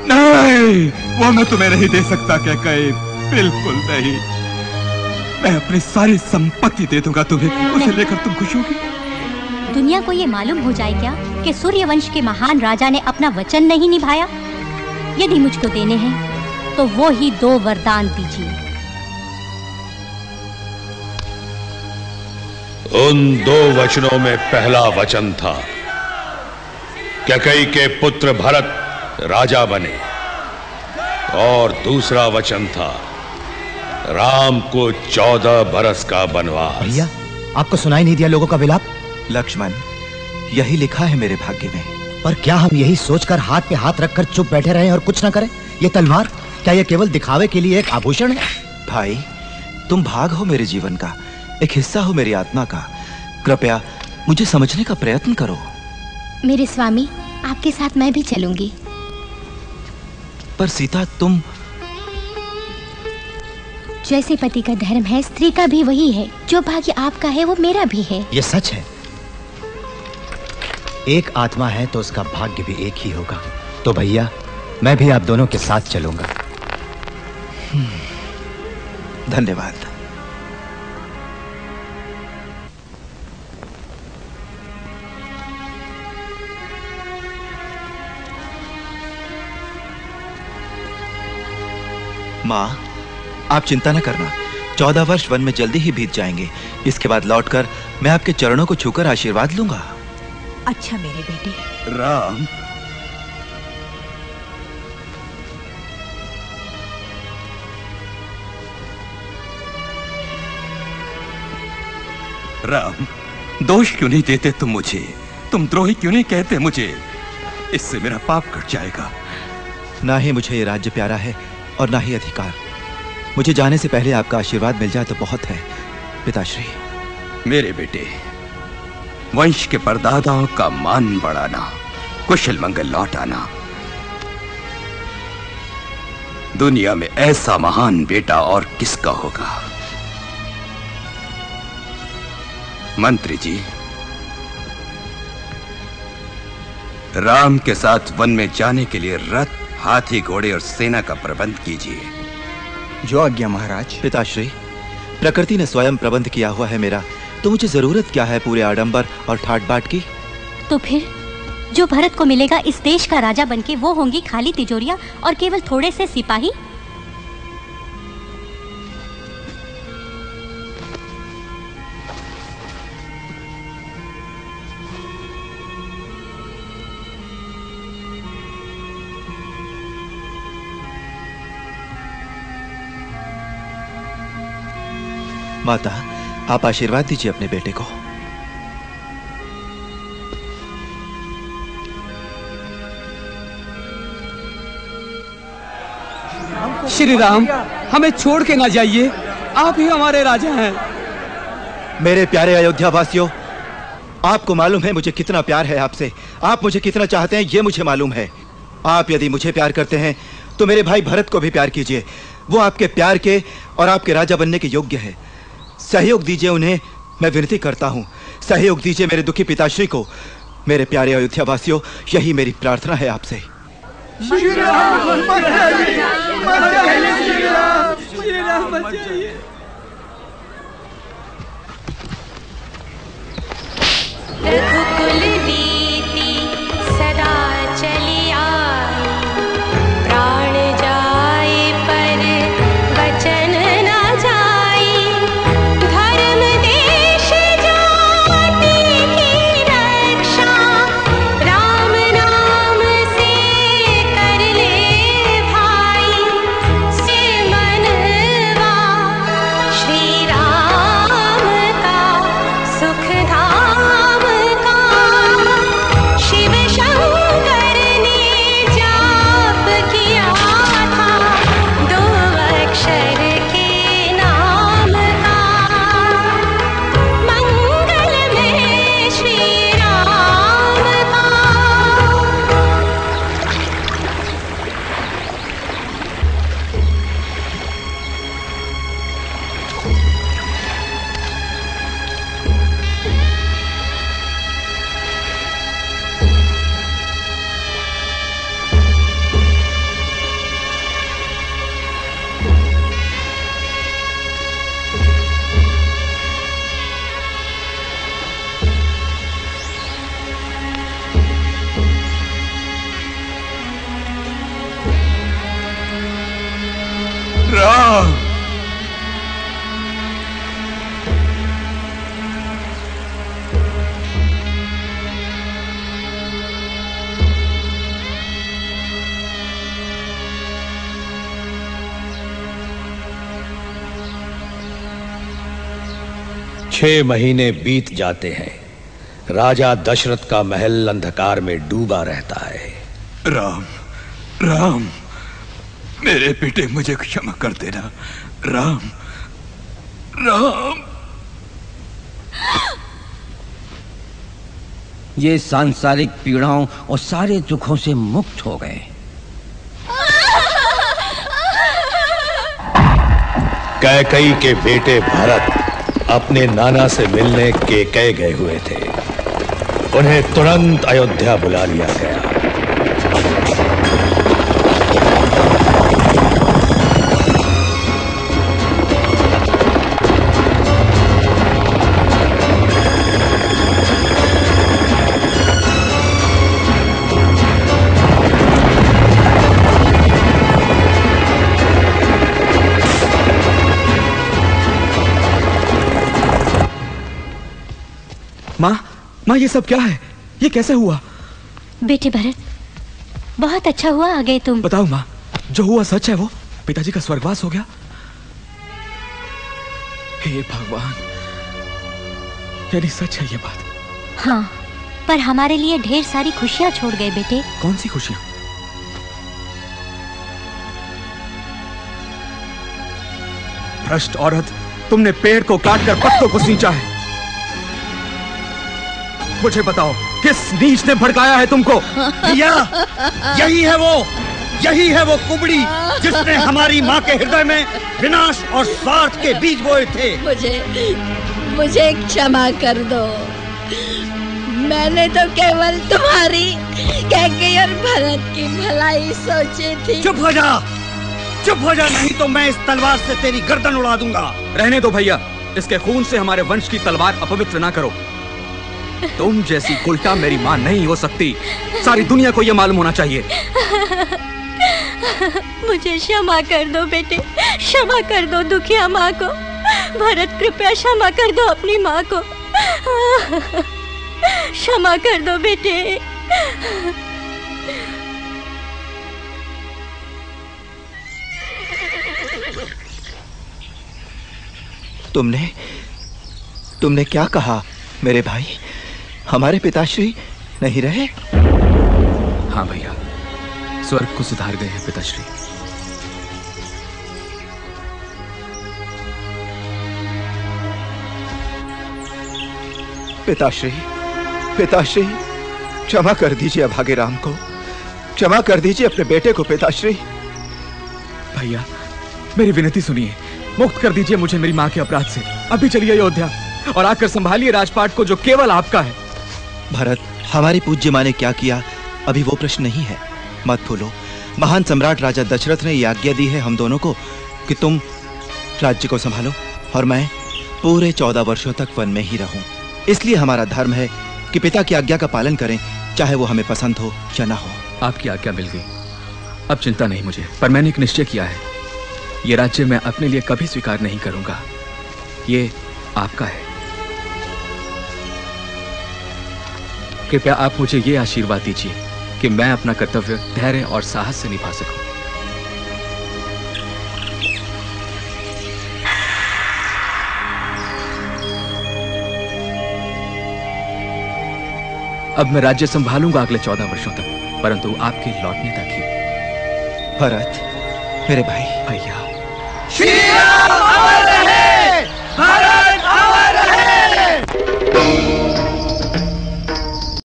नहीं, वो मैं तुम्हें नहीं दे सकता कैकेयी, बिल्कुल नहीं। मैं अपनी सारी संपत्ति दे दूंगा तुम्हें, उसे लेकर तुम खुश होगी। दुनिया को ये मालूम हो जाए क्या कि सूर्यवंश के महान राजा ने अपना वचन नहीं निभाया? यदि मुझको देने हैं तो वो ही 2 वरदान दीजिए। उन 2 वचनों में पहला वचन था कैकेयी के पुत्र भरत राजा बने, और दूसरा वचन था राम को 14 बरस का वनवास। भैया, आपको सुनाई नहीं दिया लोगों का विलाप? लक्ष्मण, यही लिखा है मेरे भाग्य में। पर क्या हम यही सोचकर हाथ पे हाथ रखकर चुप बैठे रहें और कुछ ना करें? ये तलवार क्या ये केवल दिखावे के लिए एक आभूषण है? भाई, तुम भाग हो मेरे जीवन का, एक हिस्सा हो मेरी आत्मा का। कृपया मुझे समझने का प्रयत्न करो। मेरे स्वामी, आपके साथ मैं भी चलूंगी। पर सीता, तुम... जैसे पति का धर्म है, स्त्री का भी वही है। जो भाग्य आपका है वो मेरा भी है। ये सच है। एक आत्मा है तो उसका भाग्य भी एक ही होगा। तो भैया, मैं भी आप दोनों के साथ चलूंगा। धन्यवाद। माँ, आप चिंता न करना, 14 वर्ष वन में जल्दी ही बीत जाएंगे। इसके बाद लौटकर मैं आपके चरणों को छूकर आशीर्वाद लूंगा। अच्छा मेरे बेटे। राम, राम, दोष क्यों नहीं देते तुम मुझे? तुम द्रोही क्यों नहीं कहते मुझे? इससे मेरा पाप कट जाएगा। ना ही मुझे ये राज्य प्यारा है और ना ही अधिकार। मुझे जाने से पहले आपका आशीर्वाद मिल जाए तो बहुत है पिताश्री। मेरे बेटे, वंश के परदादाओं का मान बढ़ाना, कुशल मंगल लौट आना। दुनिया में ऐसा महान बेटा और किसका होगा? मंत्री जी, राम के साथ वन में जाने के लिए रथ, हाथी, घोड़े और सेना का प्रबंध कीजिए। जो आज्ञा महाराज। पिताश्री, प्रकृति ने स्वयं प्रबंध किया हुआ है मेरा, तो मुझे जरूरत क्या है पूरे आडंबर और ठाट बाट की? तो फिर जो भरत को मिलेगा इस देश का राजा बनके, वो होंगी खाली तिजोरियां और केवल थोड़े से सिपाही। माता, आप आशीर्वाद दीजिए अपने बेटे को। श्री राम, हमें छोड़ के ना जाइए, आप ही हमारे राजा हैं। मेरे प्यारे अयोध्या वासियों, आपको मालूम है मुझे कितना प्यार है आपसे। आप मुझे कितना चाहते हैं ये मुझे मालूम है। आप यदि मुझे प्यार करते हैं तो मेरे भाई भरत को भी प्यार कीजिए। वो आपके प्यार के और आपके राजा बनने के योग्य है। सहयोग दीजिए उन्हें, मैं विनती करता हूँ। सहयोग दीजिए मेरे दुखी पिताश्री को। मेरे प्यारे अयोध्या वासियों, यही मेरी प्रार्थना है आपसे। श्री राम, बचाइए। रघुकुल रीति सदा चली आई, प्राण जाए पर वचन न जाई। धर्म देश जाति की रक्षा, राम नाम से कर ले भाई। से मनवा श्री राम का सुख धाम का 6 महीने बीत जाते हैं। राजा दशरथ का महल अंधकार में डूबा रहता है। राम, राम, मेरे बेटे मुझे क्षमा कर देना। राम, राम। ये सांसारिक पीड़ाओं और सारे दुखों से मुक्त हो गए। कैकेयी के बेटे भरत अपने नाना से मिलने कैकेयी गए हुए थे। उन्हें तुरंत अयोध्या बुला लिया गया। माँ, ये सब क्या है? ये कैसे हुआ? बेटे भरत, बहुत अच्छा हुआ आ गए तुम। बताओ माँ, जो हुआ सच है वो? पिताजी का स्वर्गवास हो गया? हे भगवान, यानी सच है ये बात? हाँ, पर हमारे लिए ढेर सारी खुशियाँ छोड़ गए बेटे। कौन सी खुशियाँ? भ्रष्ट औरत, तुमने पेड़ को काटकर पत्तों को सींचा है। मुझे बताओ, किस नीच ने भड़काया है तुमको? भैया, यही है वो कुबड़ी जिसने हमारी माँ के हृदय में विनाश और स्वार्थ के बीज बोए थे। मुझे क्षमा कर दो। मैंने तो केवल तुम्हारी कैकेयी और भरत की भलाई सोची थी। चुप हो जा, नहीं तो मैं इस तलवार से तेरी गर्दन उड़ा दूंगा। रहने दो भैया, इसके खून से हमारे वंश की तलवार अपवित्र ना करो। तुम जैसी उल्टा मेरी माँ नहीं हो सकती। सारी दुनिया को यह मालूम होना चाहिए। मुझे क्षमा कर दो बेटे, क्षमा कर दो दुखिया माँ को। भरत, कृपया क्षमा कर दो अपनी माँ को। क्षमा कर दो बेटे। तुमने क्या कहा मेरे भाई? हमारे पिताश्री नहीं रहे? हाँ भैया, स्वर्ग को सुधार गए हैं पिताश्री। पिताश्री, क्षमा कर दीजिए अभागे राम को, क्षमा कर दीजिए अपने बेटे को पिताश्री। भैया, मेरी विनती सुनिए, मुक्त कर दीजिए मुझे मेरी माँ के अपराध से। अभी चलिए अयोध्या और आकर संभालिए राजपाट को जो केवल आपका है। भरत, हमारी पूज्य माँ ने क्या किया अभी वो प्रश्न नहीं है। मत भूलो, महान सम्राट राजा दशरथ ने यह आज्ञा दी है हम दोनों को कि तुम राज्य को संभालो और मैं पूरे 14 वर्षों तक वन में ही रहूं। इसलिए हमारा धर्म है कि पिता की आज्ञा का पालन करें, चाहे वो हमें पसंद हो या ना हो। आपकी आज्ञा मिल गई, अब चिंता नहीं मुझे। पर मैंने एक निश्चय किया है, ये राज्य मैं अपने लिए कभी स्वीकार नहीं करूंगा। ये आपका है। कृपया आप मुझे ये आशीर्वाद दीजिए कि मैं अपना कर्तव्य धैर्य और साहस से निभा सकूं। अब मैं राज्य संभालूंगा अगले 14 वर्षों तक, परंतु आपके लौटने तक ही। भरत, मेरे भाई। भैया।